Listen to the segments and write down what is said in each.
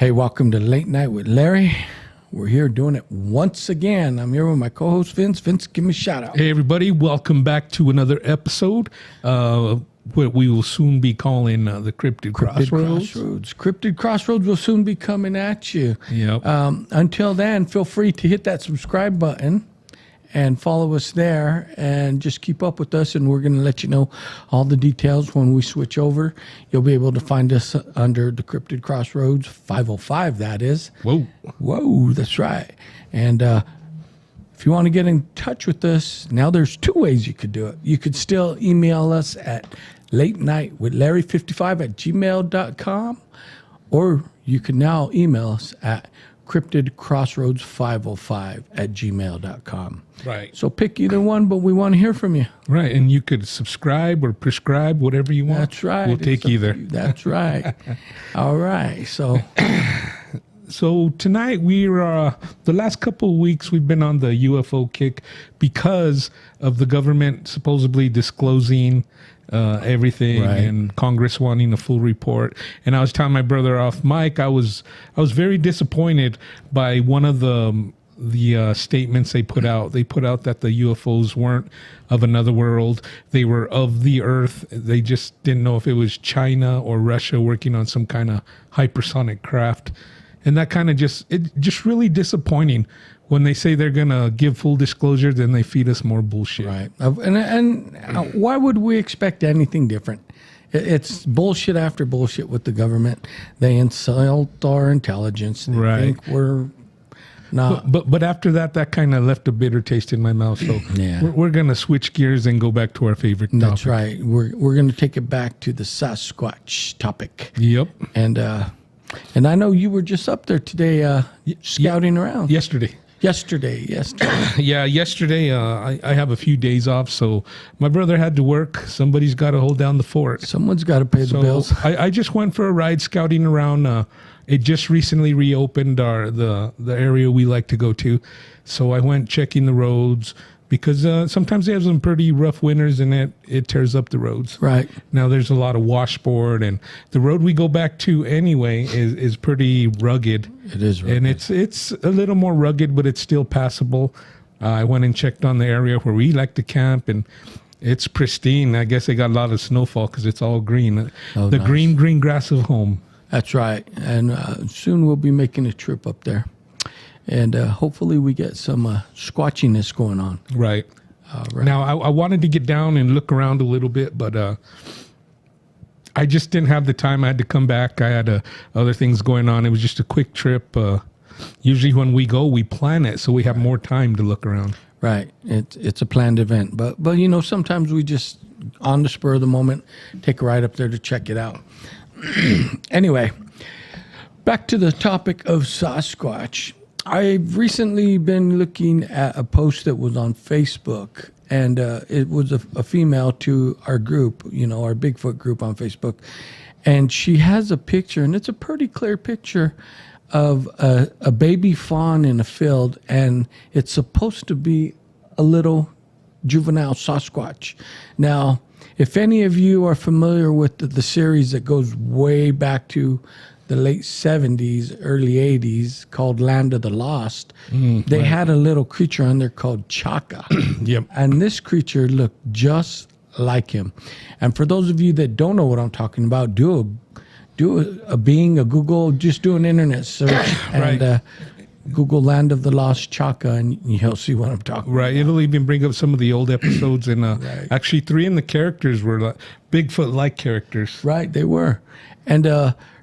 Hey, welcome to Late Night with Larry. We're here doing it once again. I'm here with my co-host Vince. Vince, give me a shout out. Hey, everybody. Welcome back to another episode. What we will soon be calling the Cryptid Crossroads. Cryptid Crossroads will soon be coming at you. Yep. Until then, feel free to hit that subscribe button and follow us there and just keep up with us. And we're going to let you know all the details when we switch over. You'll be able to find us under the Cryptid Crossroads 505, that is. Whoa, that's right. And if you want to get in touch with us, now there's two ways you could do it. You could still email us at latenightwithlarry55@gmail.com, or you can now email us at cryptidcrossroads505@gmail.com. Right. So pick either one, but we want to hear from you. Right. And you could subscribe or prescribe, whatever you want. That's right. We'll take either. That's right. All right. So tonight we're the last couple of weeks we've been on the UFO kick because of the government supposedly disclosing everything, right, and Congress wanting a full report. And I was telling my brother off mic, I was very disappointed by one of the statements they put out. They put out that the UFOs weren't of another world. They were of the Earth. They just didn't know if it was China or Russia working on some kind of hypersonic craft. And that kind of just really disappointing when they say they're going to give full disclosure, then they feed us more bullshit. Right. And why would we expect anything different? It's bullshit after bullshit with the government. They insult our intelligence. They think we're not. But after that kind of left a bitter taste in my mouth. So yeah, we're going to switch gears and go back to our favorite topic. That's right. We're going to take it back to the Sasquatch topic. Yep. And I know you were just up there today scouting around. Yesterday. Yeah, yesterday I have a few days off, so my brother had to work. Somebody's got to hold down the fort. Someone's got to pay the bills. I just went for a ride scouting around. It just recently reopened the area we like to go to, so I went checking the roads because sometimes they have some pretty rough winters and it tears up the roads. Right. Now there's a lot of washboard, and the road we go back to anyway is pretty rugged. It is rugged. And it's a little more rugged, but it's still passable. I went and checked on the area where we like to camp, and it's pristine. I guess they got a lot of snowfall because it's all green. The nice green grass of home. That's right. And soon we'll be making a trip up there. And hopefully we get some squatchiness going on. Right. Now, I wanted to get down and look around a little bit, but I just didn't have the time. I had to come back. I had other things going on. It was just a quick trip. Usually when we go, we plan it, so we have more time to look around. Right. It's a planned event. But you know, sometimes we just, on the spur of the moment, take a ride up there to check it out. Anyway, back to the topic of Sasquatch. I've recently been looking at a post that was on Facebook, and it was a female to our group, you know, our Bigfoot group on Facebook. And she has a picture, and it's a pretty clear picture of a baby fawn in a field, and it's supposed to be a little juvenile Sasquatch. Now, if any of you are familiar with the series that goes way back to the late 70s, early 80s, called Land of the Lost, they had a little creature on there called Chaka. Yep. And this creature looked just like him. And for those of you that don't know what I'm talking about, do a Google, just do an internet search and Google Land of the Lost Chaka, and you'll see what I'm talking about. Right. It'll even bring up some of the old episodes. And actually, 3 of the characters were like Bigfoot-like characters. Right, they were. And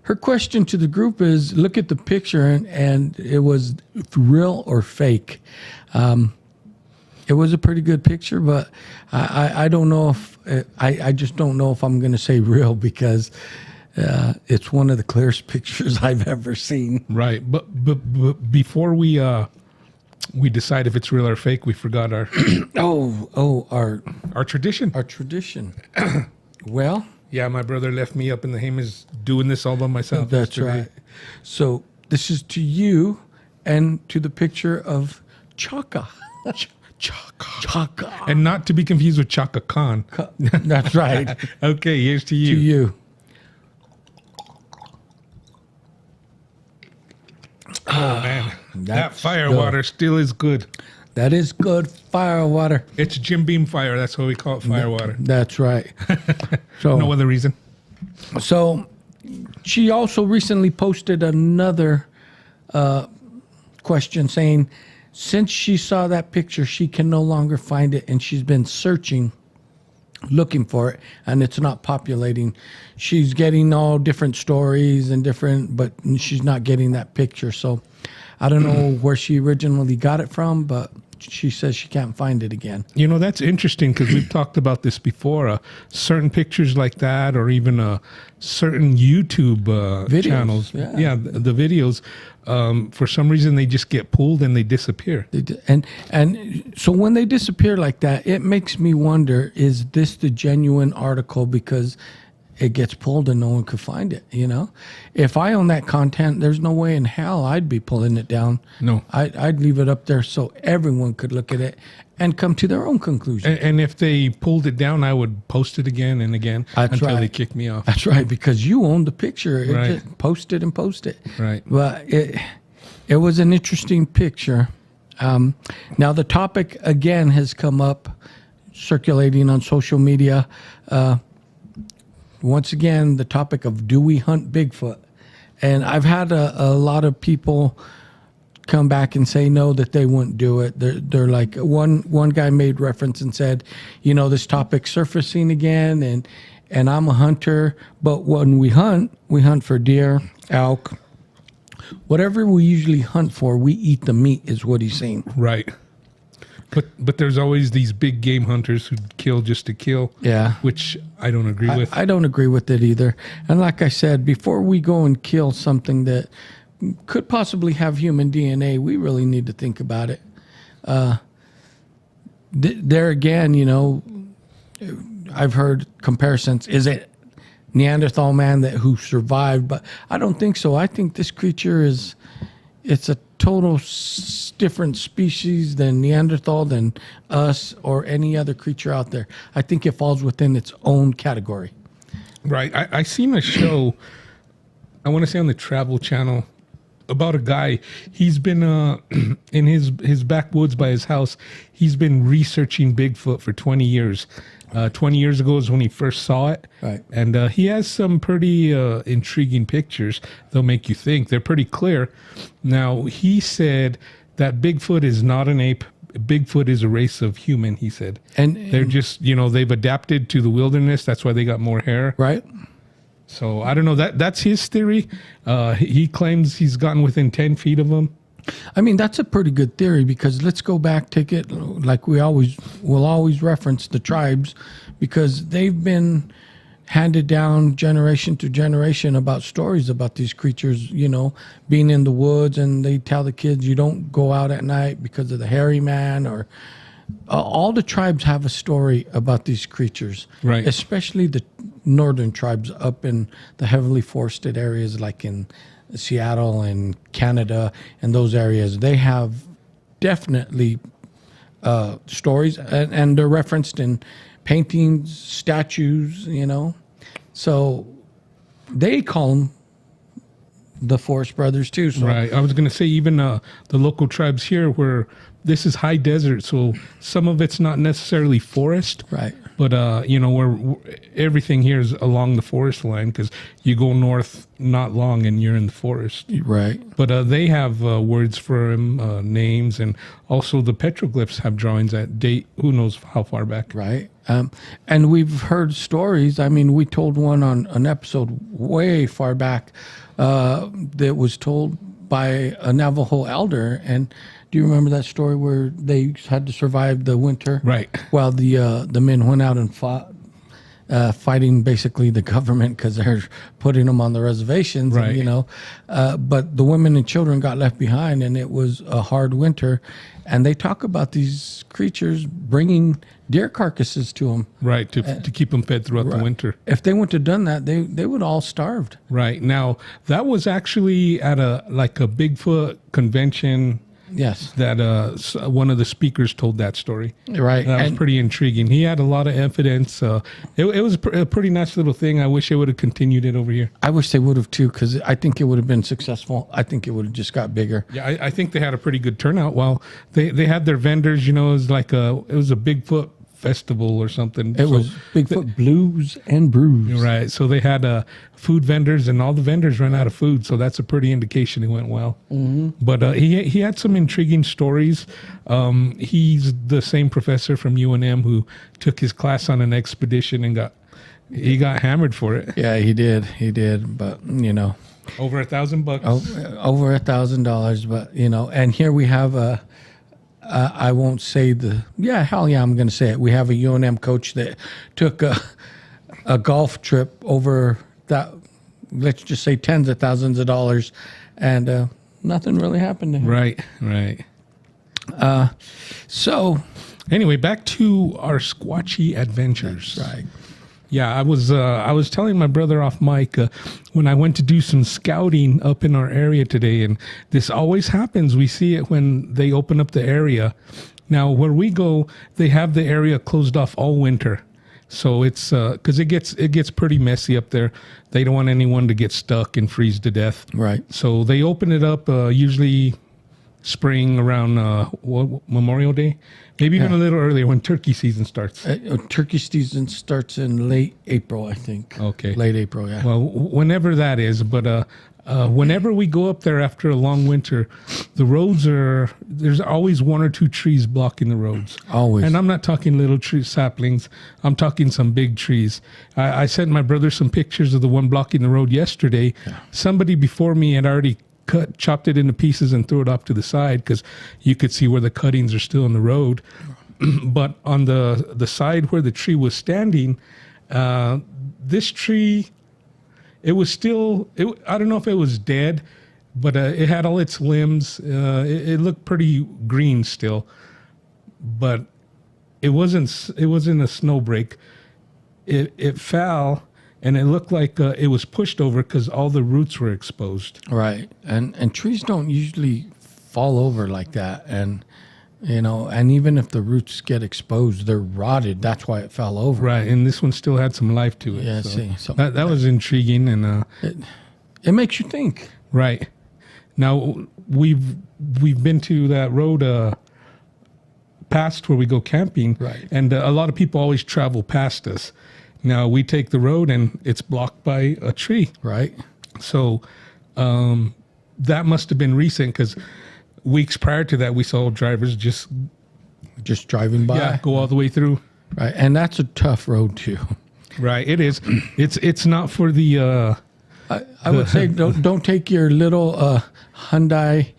her question to the group is, look at the picture, and it was real or fake. It was a pretty good picture, but I don't know if, I just don't know if I'm going to say real, because it's one of the clearest pictures I've ever seen. Right. But before we decide if it's real or fake, we forgot our our tradition. Our tradition. Well, yeah, my brother left me up in the Hamas doing this all by myself. That's right. So this is to you and to the picture of Chaka. Chaka. And not to be confused with Chaka Khan. That's right. Okay, here's to you. To you. Oh man, that that's fire good. water still is good. That is good fire water. It's Jim Beam fire. That's why we call it fire water. That's right. So, No other reason. so she also recently posted another question saying, since she saw that picture, she can no longer find it, and she's been searching, looking for it, and it's not populating. She's getting all different stories and different, but she's not getting that picture. So I don't know where she originally got it from, but she says she can't find it again. You know, that's interesting because we've talked about this before. Certain pictures like that, or even certain YouTube Videos, channels. yeah. The videos, for some reason, they just get pulled and they disappear. And so when they disappear like that, it makes me wonder, is this the genuine article because it gets pulled and no one could find it, you know? If I own that content, there's no way in hell I'd be pulling it down. No. I'd leave it up there so everyone could look at it and come to their own conclusion. And if they pulled it down, I would post it again and again until they kick me off. That's right, because you own the picture. Right. Just post it and post it. Right. But it was an interesting picture. Now the topic again has come up, circulating on social media. Once again, the topic of, do we hunt Bigfoot? And I've had a lot of people come back and say no, that they wouldn't do it. They're like, one guy made reference and said, you know, this topic's surfacing again, and I'm a hunter, but when we hunt for deer, elk, whatever we usually hunt for, we eat the meat, is what he's saying. Right. But there's always these big game hunters who kill just to kill. Yeah. Which I don't agree with. I don't agree with it either. And like I said, before we go and kill something that could possibly have human DNA, we really need to think about it. There again, you know, I've heard comparisons. Is it Neanderthal man who survived? But I don't think so. I think this creature it's a total different species than Neanderthal, than us, or any other creature out there. I think it falls within its own category. Right. I seen a show, I want to say on the Travel Channel, about a guy. He's been in his backwoods by his house. He's been researching Bigfoot for 20 years. 20 years ago is when he first saw it. Right. And he has some pretty intriguing pictures. They'll make you think. They're pretty clear. Now, he said that Bigfoot is not an ape. Bigfoot is a race of human, he said. And they're just, you know, they've adapted to the wilderness. That's why they got more hair. Right. So I don't know. That's his theory. He claims he's gotten within 10 feet of them. I mean, that's a pretty good theory, because let's go back, take it like we'll always reference the tribes, because they've been handed down generation to generation about stories about these creatures, you know, being in the woods, and they tell the kids you don't go out at night because of the hairy man, or all the tribes have a story about these creatures, right? Especially the northern tribes up in the heavily forested areas like in Seattle and Canada and those areas. They have definitely stories, and they're referenced in paintings, statues, you know. So they call them the Forest Brothers too. So. Right. I was going to say even the local tribes here, where this is high desert, so some of it's not necessarily forest. Right. But, you know, where everything here is along the forest line, because you go north not long and you're in the forest. Right. But they have words for him, names, and also the petroglyphs have drawings that date who knows how far back. Right. And we've heard stories. I mean, we told one on an episode way far back that was told by a Navajo elder. And do you remember that story where they had to survive the winter? Right. While the men went out and fought, fighting basically the government because they're putting them on the reservations. Right. And, you know, but the women and children got left behind, and it was a hard winter. And they talk about these creatures bringing deer carcasses to them. Right, to keep them fed throughout the winter. If they wouldn't have done that, they would all starved. Right. Now, that was actually at a Bigfoot convention Yes. that one of the speakers told that story. Right. That was And pretty intriguing. He had a lot of evidence. It was a pretty nice little thing. I wish they would have continued it over here. I wish they would have too, because I think it would have been successful. I think it would have just got bigger. Yeah, I think they had a pretty good turnout. Well, they had their vendors. You know, it was like it was a Bigfoot festival or something. It was Bigfoot Blues and Brews. Right. So they had food vendors, and all the vendors ran out of food. So that's a pretty indication it went well. Mm-hmm. But he had some intriguing stories. He's the same professor from UNM who took his class on an expedition and got hammered for it. Yeah, he did. He did. But, you know. Over $1,000. Over $1,000. But, you know, and here we have I won't say hell yeah, I'm going to say it. We have a UNM coach that took a golf trip over that, let's just say tens of thousands of dollars, and nothing really happened to him. Right. So, anyway, back to our Squatchy adventures. right. Yeah, I was telling my brother off mic when I went to do some scouting up in our area today, and this always happens. We see it when they open up the area. Now, where we go, they have the area closed off all winter, so it's because it gets pretty messy up there. They don't want anyone to get stuck and freeze to death. Right. So they open it up usually spring around Memorial Day. Maybe even a little earlier when turkey season starts. Turkey season starts in late April, I think. Okay. Late April, yeah. Well, whenever that is. But whenever we go up there after a long winter, the roads there's always one or two trees blocking the roads. Always. And I'm not talking little tree saplings. I'm talking some big trees. I sent my brother some pictures of the one blocking the road yesterday. Yeah. Somebody before me had already chopped it into pieces and threw it off to the side because you could see where the cuttings are still in the road. But on the side where the tree was standing, this tree, it was still, I don't know if it was dead, but it had all its limbs. It looked pretty green still, but it wasn't a snow break. It fell. And it looked like it was pushed over because all the roots were exposed. Right. And trees don't usually fall over like that. And, you know, and even if the roots get exposed, they're rotted. That's why it fell over. Right. And this one still had some life to it. Yeah, so see. So that was intriguing. And it makes you think. Right. Now, we've been to that road past where we go camping. Right. And a lot of people always travel past us. Now, we take the road and it's blocked by a tree. Right. So that must have been recent because weeks prior to that, we saw drivers just driving by. Yeah, go all the way through. Right. And that's a tough road, too. Right. It is. It's not for the... I would say don't take your little Hyundai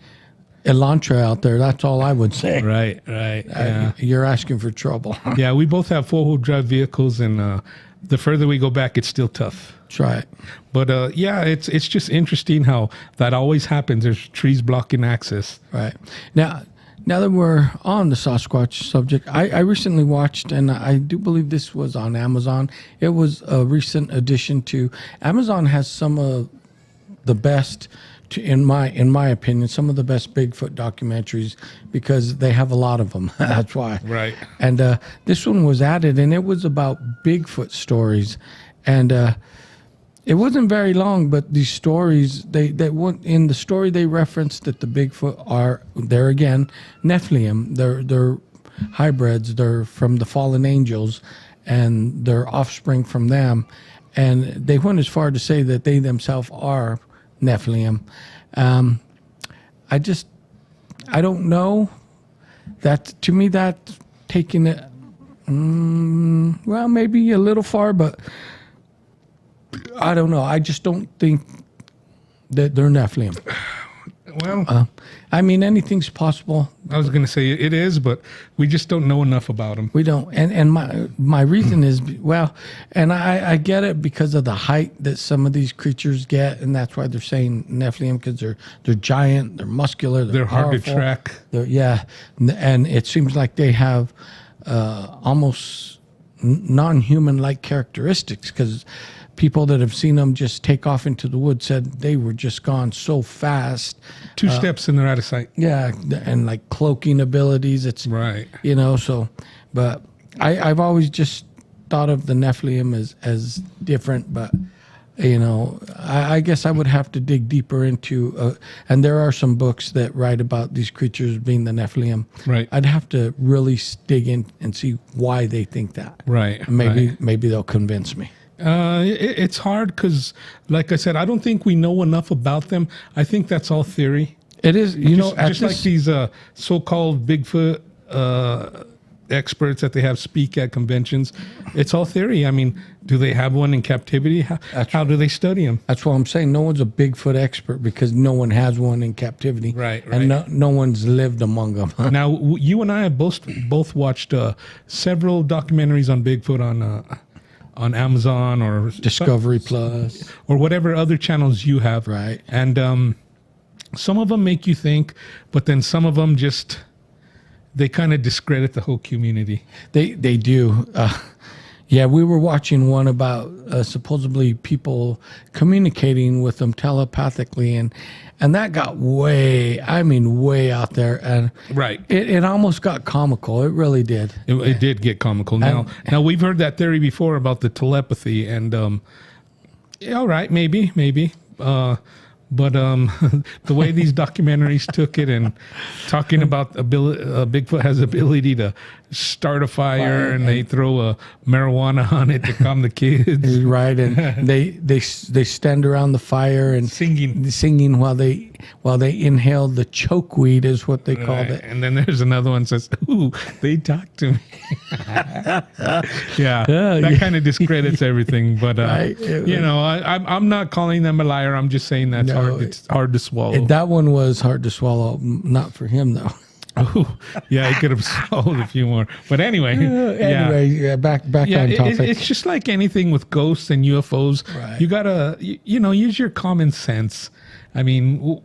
Elantra out there. That's all I would say. Right. Yeah. You're asking for trouble. Yeah, we both have four-wheel drive vehicles, and the further we go back, it's still tough. That's right. But yeah, it's just interesting how that always happens. There's trees blocking access. Right. Now that we're on the Sasquatch subject, I recently watched, and I do believe this was on Amazon. It was a recent addition to Amazon. Has some of the best, in my opinion, some of the best Bigfoot documentaries because they have a lot of them. That's why. Right. And this one was added, and it was about Bigfoot stories, and it wasn't very long, but these stories they went in the story. They referenced that the Bigfoot are there again, Nephilim. They're hybrids. They're from the fallen angels, and they're offspring from them. And they went as far to say that they themselves are Nephilim. I don't know. That to me, that's taking it. Well, maybe a little far, but. I don't know. I just don't think that they're Nephilim. Well, I mean, anything's possible. I was going to say it is, but we just don't know enough about them. We don't. And my reason is, well, and I get it because of the height that some of these creatures get, and that's why they're saying Nephilim, because they're giant, they're muscular, they're powerful, hard to track. Yeah, and it seems like they have almost non-human-like characteristics because people that have seen them just take off into the woods said they were just gone so fast. 2 steps and they're out of sight. Yeah, and like cloaking abilities. It's Right. So, but I've always just thought of the Nephilim as different, but I guess I would have to dig deeper into, and there are some books that write about these creatures being the Nephilim. Right. I'd have to really dig in and see why they think that. Right. And maybe they'll convince me. It's hard because, like I said, I don't think we know enough about them. I think that's all theory. It is, Just like these so-called Bigfoot experts that they have speak at conventions. It's all theory. I mean, do they have one in captivity? How do they study them? That's what I'm saying. No one's a Bigfoot expert because no one has one in captivity. Right. And no one's lived among them. Now, you and I have both watched several documentaries on Bigfoot on Amazon or Discovery Plus. or whatever other channels you have. Right. And some of them make you think, but then some of them just, they kind of discredit the whole community. They do. Yeah, we were watching one about supposedly people communicating with them telepathically, and that got way out there, and Right. it almost got comical. It really did. It did get comical. Now we've heard that theory before about the telepathy, and all right, maybe. But the way these documentaries took it and talking about Bigfoot has ability to start a fire and they throw a marijuana on it to calm the kids. Right, and they stand around the fire and singing while they inhale the chokeweed is what they called it. And then there's another one that says, "Ooh, they talked to me." That kind of discredits everything. But Right. I'm not calling them a liar. I'm just saying that's hard. It's hard to swallow. That one was hard to swallow. Not for him though. Oh, yeah, he could have swallowed a few more. But anyway, back on topic. It's just like anything with ghosts and UFOs. Right. You gotta, use your common sense. I mean,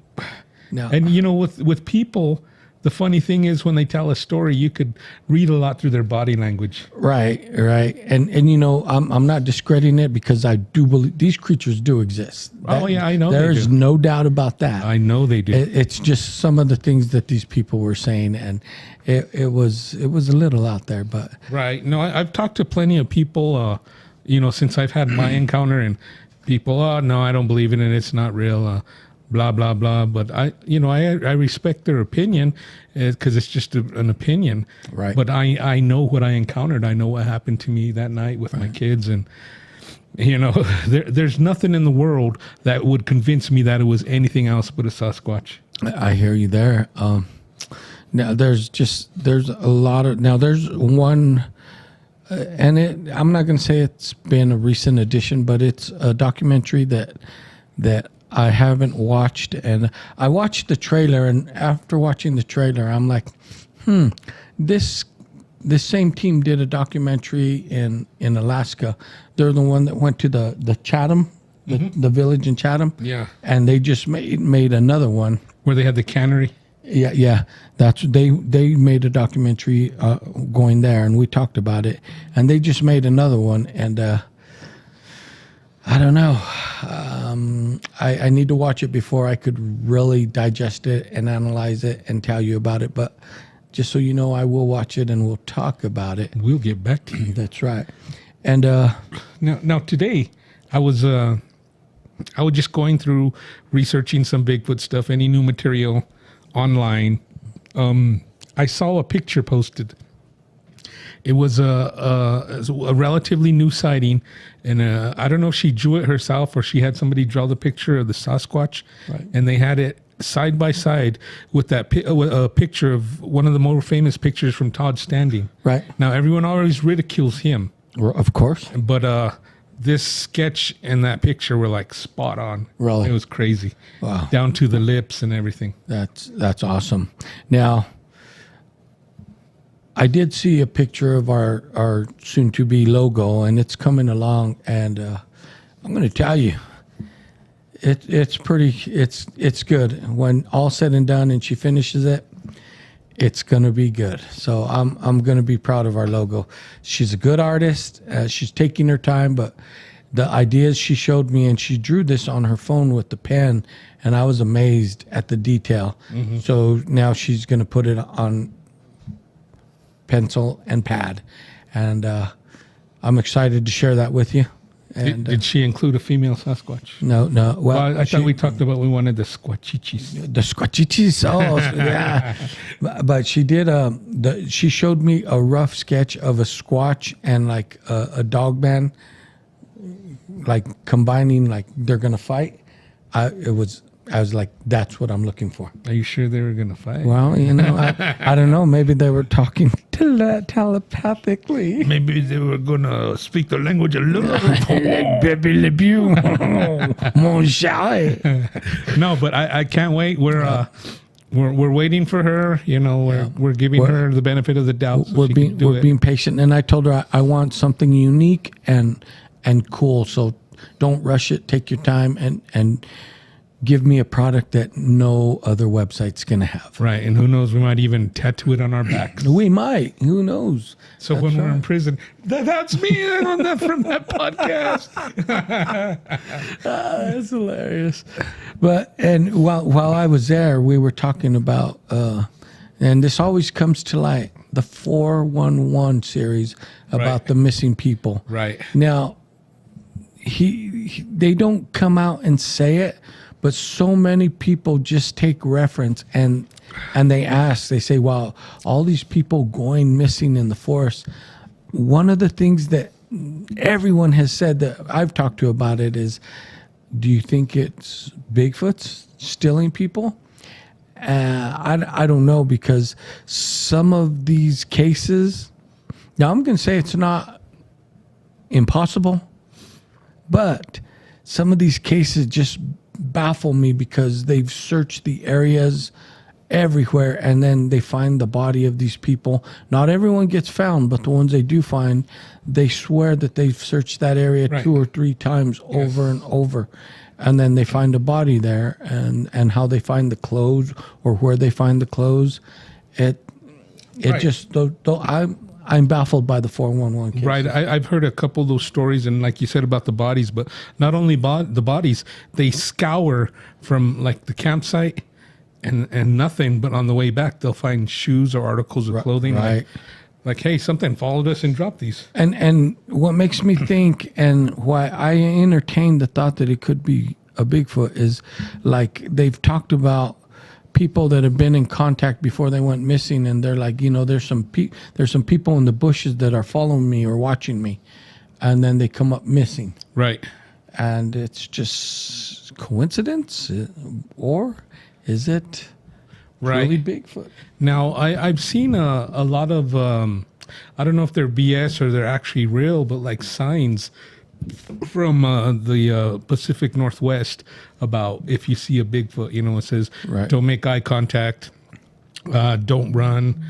No. and with people, the funny thing is when they tell a story, you could read a lot through their body language. Right. And I'm not discrediting it because I do believe these creatures do exist. I know There's no doubt about that. I know they do. It's just some of the things that these people were saying, and it was a little out there, but Right. No, I've talked to plenty of people, since I've had my encounter, and people, oh, no, I don't believe it and it's not real, blah, blah, blah. But I respect their opinion because it's just an opinion. Right. But I know what I encountered. I know what happened to me that night with my kids. And, there's nothing in the world that would convince me that it was anything else but a Sasquatch. I hear you there. Now there's a lot of, now there's one, and I'm not going to say it's been a recent addition, but it's a documentary that I haven't watched, and I watched the trailer, and after watching the trailer, I'm like, this same team did a documentary in Alaska. They're the one that went to the Chatham, the village in Chatham. Yeah. And they just made another one. Where they had the cannery. Yeah. That's they made a documentary going there, and we talked about it. And they just made another one, and I don't know. I need to watch it before I could really digest it and analyze it and tell you about it. But just so you know, I will watch it and we'll talk about it. We'll get back to you. That's right. And now today, I was just going through researching some Bigfoot stuff, any new material online. I saw a picture posted. It was a relatively new sighting, and I don't know if she drew it herself or she had somebody draw the picture of the Sasquatch, Right. And they had it side by side with that a picture of one of the more famous pictures from Todd Standing. Right. Now, everyone always ridicules him, of course. but this sketch and that picture were like spot on. Really? It was crazy. Wow. Down to the lips and everything. That's awesome. Now, I did see a picture of our soon-to-be logo, and it's coming along. And I'm going to tell you, it's pretty. It's good. When all said and done, and she finishes it, it's going to be good. So I'm going to be proud of our logo. She's a good artist. She's taking her time, but the ideas she showed me, and she drew this on her phone with the pen, and I was amazed at the detail. So now she's going to put it on pencil and pad, and I'm excited to share that with you. And Did she include a female Sasquatch? no, well, I thought we talked about we wanted the Squatchichis. the squatchichis. Oh, yeah. But she did. She showed me a rough sketch of a Squatch and like a dog man, like combining, like they're gonna fight. I was like, that's what I'm looking for. Are you sure they were going to fight? Well, I don't know. Maybe they were talking telepathically. Maybe they were going to speak the language of love. Baby le beau, mon chéri. No, but I can't wait. We're waiting for her. We're giving her the benefit of the doubt. So We're being patient, and I told her I want something unique and cool. So don't rush it. Take your time and give me a product that no other website's going to have. Right, and who knows, we might even tattoo it on our back. We might. Who knows? So when we're in prison, that's me on that from that podcast. That's hilarious. And while I was there, we were talking about, and this always comes to light, the 411 series about the missing people. Right. Now, they don't come out and say it, but so many people just take reference and they ask, they say, wow, all these people going missing in the forest. One of the things that everyone has said that I've talked to about it is, do you think it's Bigfoot's stealing people? I don't know, because some of these cases, now I'm going to say it's not impossible, but some of these cases just baffle me because they've searched the areas everywhere and then they find the body of these people. Not everyone gets found, but the ones they do find, they swear that they've searched that area 2 or 3 times over and over. And then they find a body there, and how they find the clothes or where they find the clothes. Just, I'm baffled by the 411 case. Right. I've heard a couple of those stories, and like you said about the bodies, but not only the bodies, they scour from like the campsite and nothing, but on the way back, they'll find shoes or articles of clothing. Right. Like, hey, something followed us and dropped these. And what makes me think, and why I entertain the thought that it could be a Bigfoot, is like they've talked about people that have been in contact before they went missing, and they're like, there's some people in the bushes that are following me or watching me, and then they come up missing. Right. And it's just coincidence, or is it really Bigfoot? Now, I've seen a lot of, I don't know if they're BS or they're actually real, but like signs from the Pacific Northwest about if you see a Bigfoot, it says, don't make eye contact, don't run,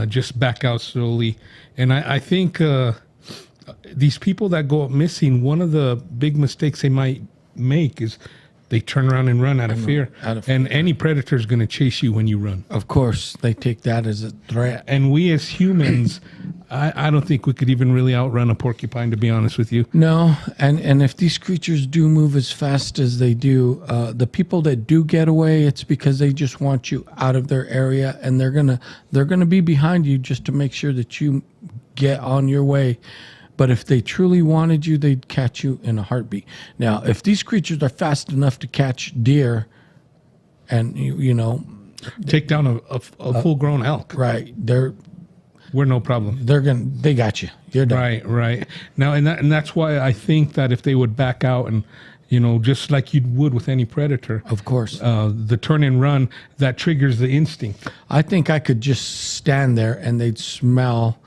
just back out slowly. And I think these people that go up missing, one of the big mistakes they might make is they turn around and run out of fear. And any predator is going to chase you when you run. Of course, they take that as a threat. And we as humans, I don't think we could even really outrun a porcupine, to be honest with you. No, and if these creatures do move as fast as they do, the people that do get away, it's because they just want you out of their area, and they're gonna be behind you just to make sure that you get on your way. But if they truly wanted you, they'd catch you in a heartbeat. Now, if these creatures are fast enough to catch deer, and take down a full-grown elk, right? We're no problem. They got you. You're done. Right. Now, and that's why I think that if they would back out and, just like you would with any predator, of course, the turn and run, that triggers the instinct. I think I could just stand there and they'd smell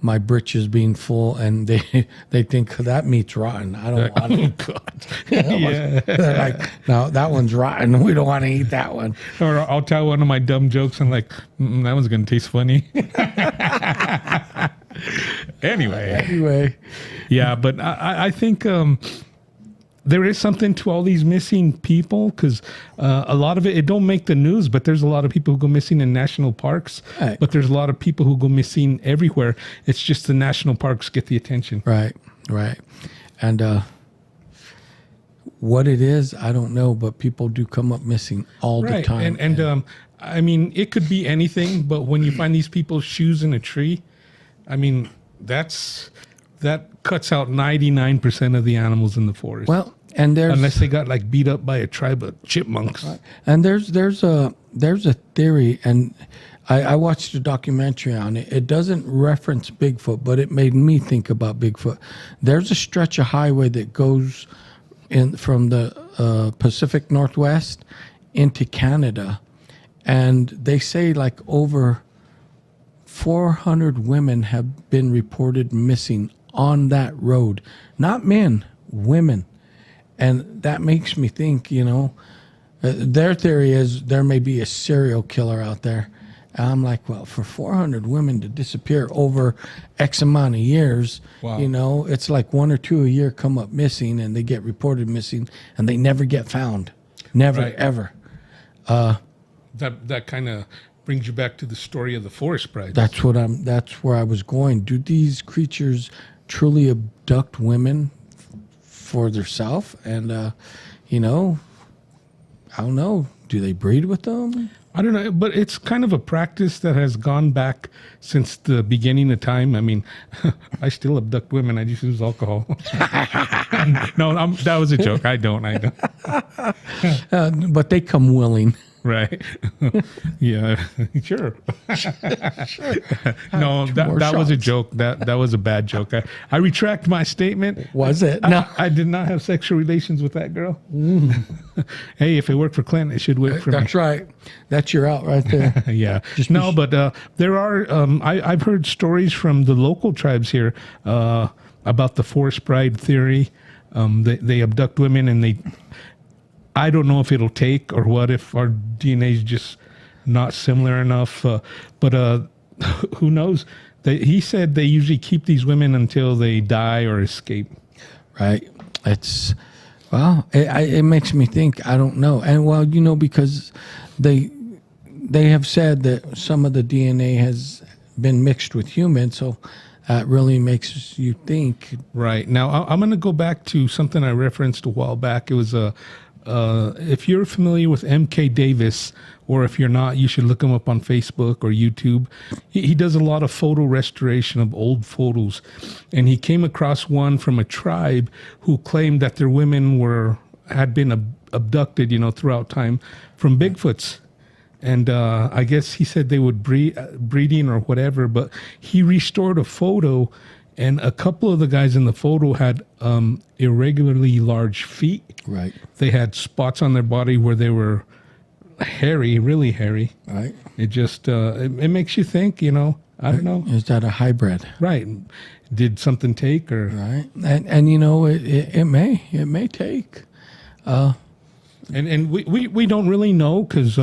my britches being full, and they think that meat's rotten. I don't want it. Oh, God. They're like, no, that one's rotten. We don't want to eat that one. Or I'll tell one of my dumb jokes and like, that one's going to taste funny. Anyway. Yeah, but I think there is something to all these missing people, because a lot of it don't make the news, but there's a lot of people who go missing in national parks, but there's a lot of people who go missing everywhere. It's just the national parks get the attention. Right. And What it is, I don't know, but people do come up missing all the time. And I mean, it could be anything, but when you find these people's shoes in a tree, I mean, that cuts out 99% of the animals in the forest. Well, and there's unless they got like beat up by a tribe of chipmunks. And there's a theory, and I watched a documentary on it. It doesn't reference Bigfoot, but it made me think about Bigfoot. There's a stretch of highway that goes in from the Pacific Northwest into Canada, and they say like over 400 women have been reported missing on that road. Not men, women. And that makes me think, their theory is there may be a serial killer out there. And I'm like, well, for 400 women to disappear over X amount of years, Wow. It's like 1 or 2 a year come up missing, and they get reported missing, and they never get found. Never, Right. ever. That kind of brings you back to the story of the forest bride. That's where I was going. Do these creatures truly abduct women for themselves? And, I don't know. Do they breed with them? I don't know, but it's kind of a practice that has gone back since the beginning of time. I mean, I still abduct women. I just use alcohol. No, that was a joke. I don't. But they come willing. Right. Yeah. Sure. No, that was a joke. That was a bad joke. I retract my statement. Was it? No. I did not have sexual relations with that girl. Hey, if it worked for Clint, it should work for me. That's right. That's your out right there. Yeah. But there are, I've heard stories from the local tribes here about the forest bride theory. They abduct women, and I don't know if it'll take or what, if our DNA is just not similar enough. But who knows? He said they usually keep these women until they die or escape. Right. It makes me think, I don't know. And because they have said that some of the DNA has been mixed with humans, so that really makes you think. Right. Now, I'm going to go back to something I referenced a while back. It was if you're familiar with M.K. Davis, or if you're not, you should look him up on Facebook or YouTube. He does a lot of photo restoration of old photos. And he came across one from a tribe who claimed that their women had been abducted, throughout time from Bigfoots. And I guess he said they would breeding or whatever, but he restored a photo, and a couple of the guys in the photo had irregularly large feet. Right. They had spots on their body where they were hairy, really hairy. Right. It just it makes you think, I don't know. Is that a hybrid? Right. Did something take or right? And it may take. And we don't really know, because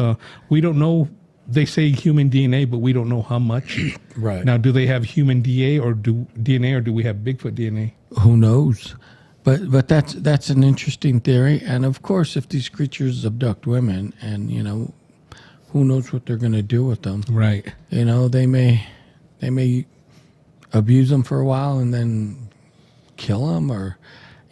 we don't know. They say human DNA, but we don't know how much. Right. Now, do they have human DNA or do we have Bigfoot DNA? Who knows? But that's an interesting theory. And of course, if these creatures abduct women, and who knows what they're going to do with them? Right. They may abuse them for a while and then kill them, or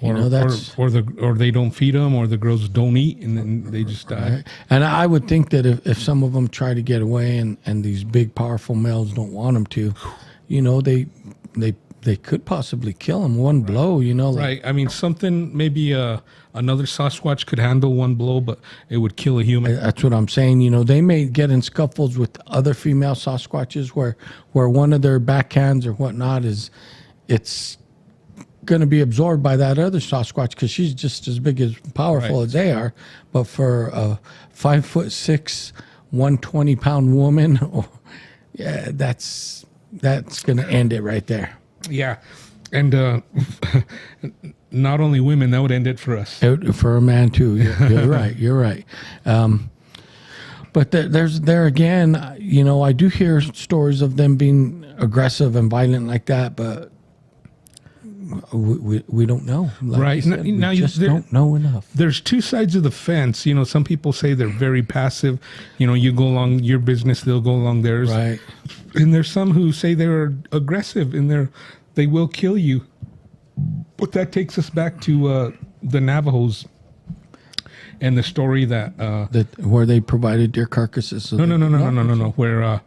they don't feed them, or the girls don't eat, and then they just die. Right. And I would think that if some of them try to get away, and these big powerful males don't want them to, they could possibly kill them one blow. Right. I mean, maybe another Sasquatch could handle one blow, but it would kill a human. That's what I'm saying. They may get in scuffles with other female Sasquatches where one of their backhands or whatnot it's going to be absorbed by that other Sasquatch, because she's just as big as powerful as they are. But for a 5'6", 120-pound woman, that's going to end it right there. Yeah. And not only women, that would end it for us. For a man too. You're right. You're right. But there again, I do hear stories of them being aggressive and violent like that, but we don't know. Like right. said, now we just don't know enough. There's two sides of the fence. Some people say they're very passive. You go along your business, they'll go along theirs. Right. And there's some who say they're aggressive and they will kill you. But that takes us back to the Navajos. and the story that That where they provided deer carcasses. So no, where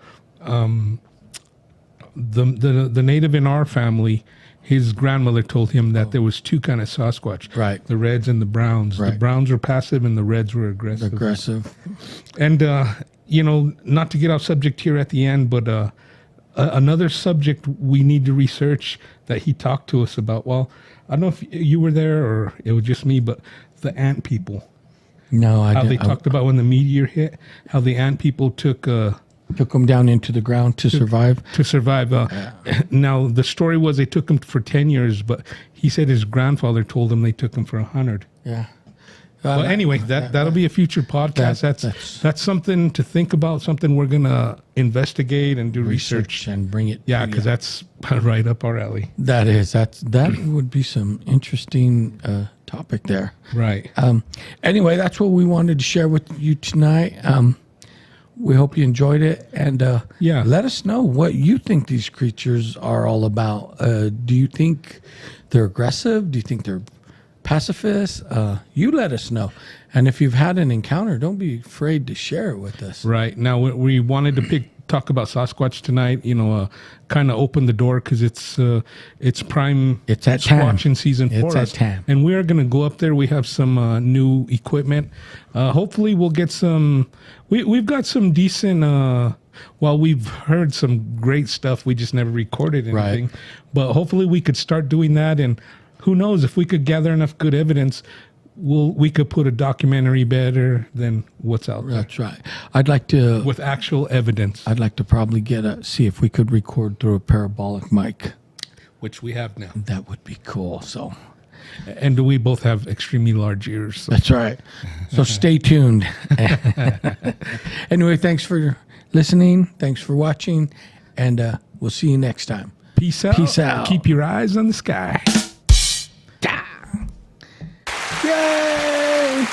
the native in our family, his grandmother told him that there was two kind of Sasquatch, Right. the reds and the browns. Right. The browns were passive and the reds were aggressive. And not to get off subject here at the end, but another subject we need to research that he talked to us about. Well, I don't know if you were there or it was just me, but the ant people. No, I How didn't. they talked about when the meteor hit, how the ant people took Took them down into the ground to survive. to survive. Now, the story was they took him for 10 years, but he said his grandfather told him they took him for 100. Yeah. Well, anyway, that'll be a future podcast. That's something to think about, something we're going to investigate and do research. and bring it. Yeah, because that's right up our alley. That would be some interesting topic there. Right. Anyway, that's what we wanted to share with you tonight. We hope you enjoyed it, and let us know what you think these creatures are all about. Do you think they're aggressive? Do you think they're pacifists? You let us know. And if you've had an encounter, don't be afraid to share it with us. Right. Now, we wanted to talk about Sasquatch tonight, kind of open the door because it's prime It's that time. Squatching season for It's us. that time. And we are going to go up there. We have some new equipment. Hopefully we'll get some, we've got some decent, we've heard some great stuff. We just never recorded anything. Right. But hopefully we could start doing that. And who knows, if we could gather enough good evidence, we could put a documentary better than what's out there. That's right. I'd like to With actual evidence. I'd like to probably see if we could record through a parabolic mic. Which we have now. That would be cool. So And we both have extremely large ears. So. that's right. So stay tuned. Anyway, thanks for listening. Thanks for watching. And we'll see you next time. Peace out. Peace out. Keep your eyes on the sky. Yay!